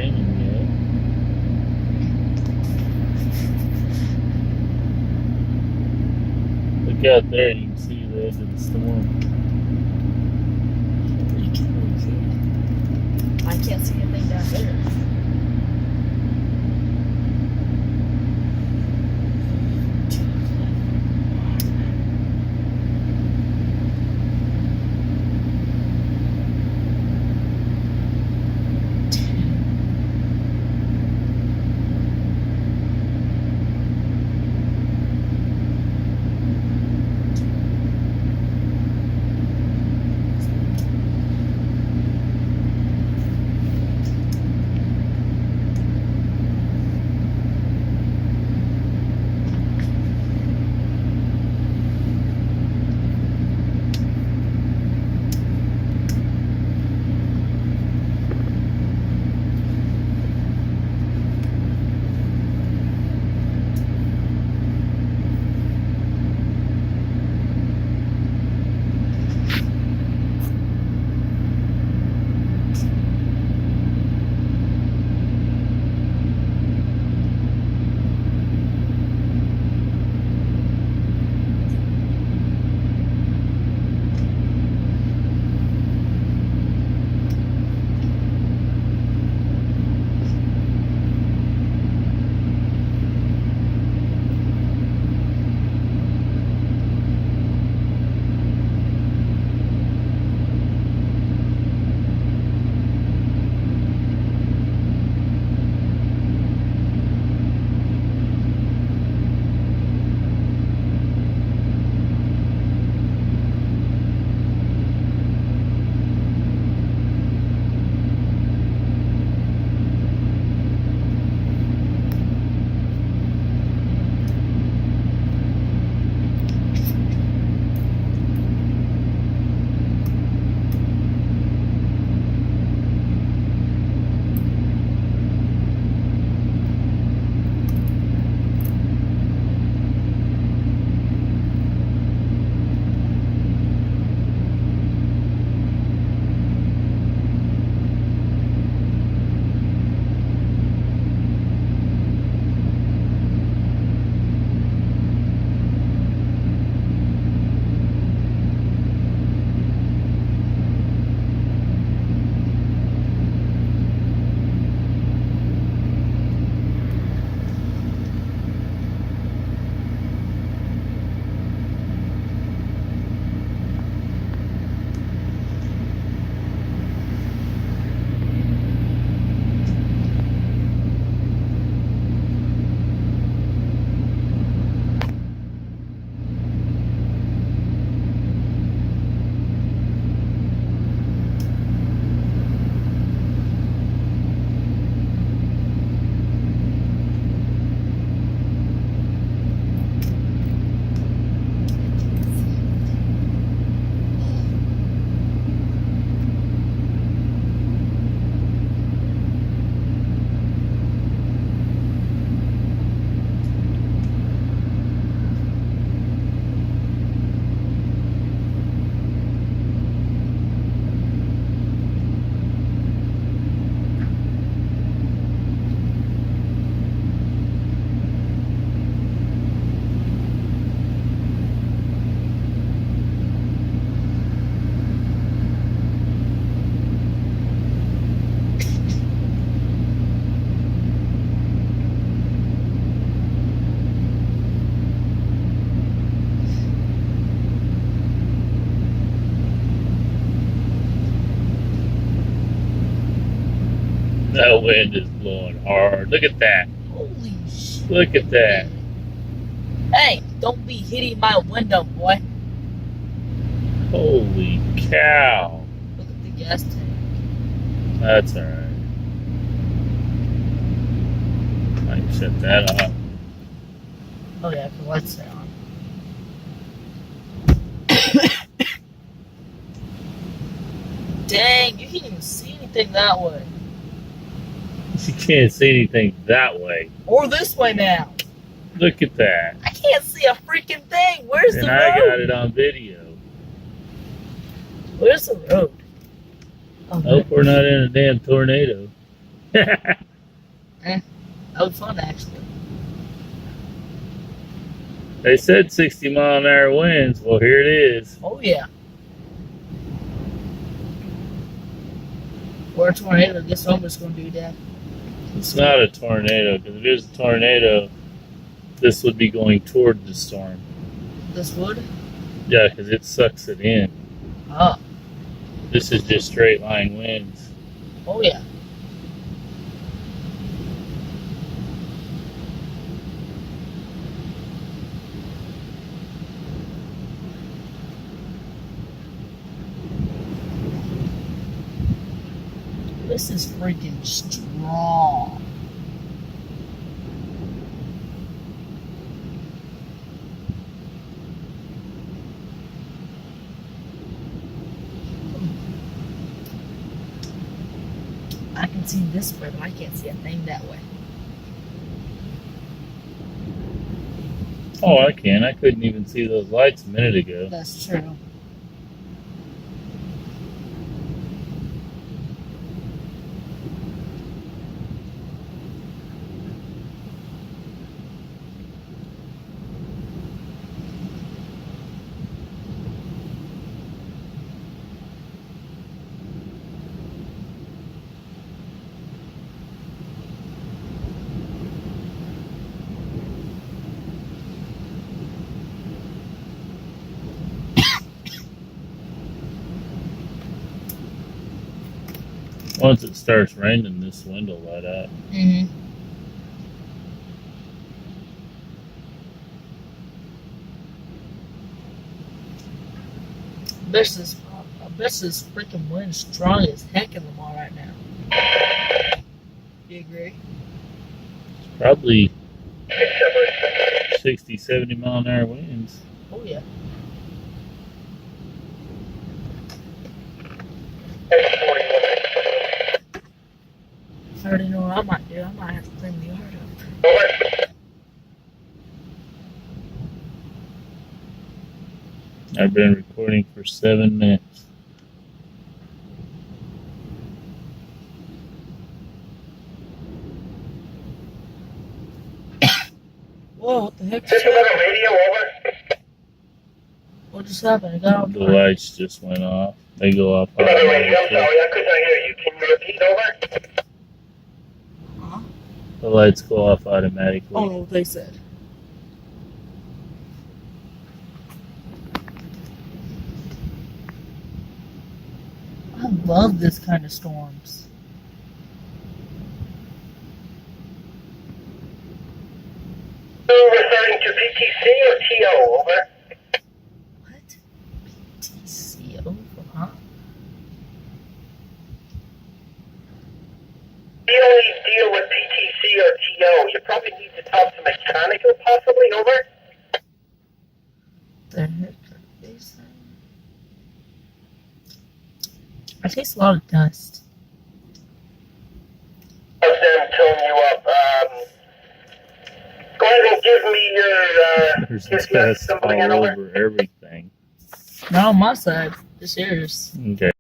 raining yet. Look out there, you can see the edge of the storm. I can't see anything down there. That wind is blowing hard. Look at that. Holy shit. Look at that. Hey, don't be hitting my window, boy. Holy cow. Look at the gas tank. That's alright. I can shut that off. Oh yeah, the lights are on. Dang, you can't even see anything that way. You can't see anything that way. Or this way now. Look at that. I can't see a freaking thing. Where's And the I road? got it on video. Where's the road? Oh, Hope we're not in a damn tornado. That was fun, actually. They said 60-mile-an-hour winds. Well, here it is. Oh, yeah. Or a tornado. Guess what was going to do that? It's not a tornado, because if it was a tornado, this would be going toward the storm. This would? Yeah, because it sucks it in. Oh. This is just straight line winds. Oh, yeah. This is freaking strong. I can see this way, but I can't see a thing that way. Oh, I can. I couldn't even see those lights a minute ago. That's true. Once it starts raining, this wind will let up. Mm-hmm. This is freaking wind strong as heck in Lamar right now. You agree? Probably 60, 70-mile-an-hour winds. Oh, yeah. I already know what I might do. I might have to clean the yard up. I've been recording for 7 minutes. Whoa, what the heck? Is this another radio over? What just happened? It got all The dark. lights just went off. They go off Another radio? automatically. Sorry, I could not hear you. Can you repeat over? Huh? The lights go off I don't automatically. know what they said. I love this kind of storms. Are you referring to PTC or TO? Over. What? PTCO? Huh? We only deal with PTC or TO. You probably need to talk to mechanical, possibly. Over. The heck are they saying? I taste a lot of dust. Of them towing you up. Go ahead and give me your. There's Give dust somebody all over. over everything. Not on my side. Just yours. Okay.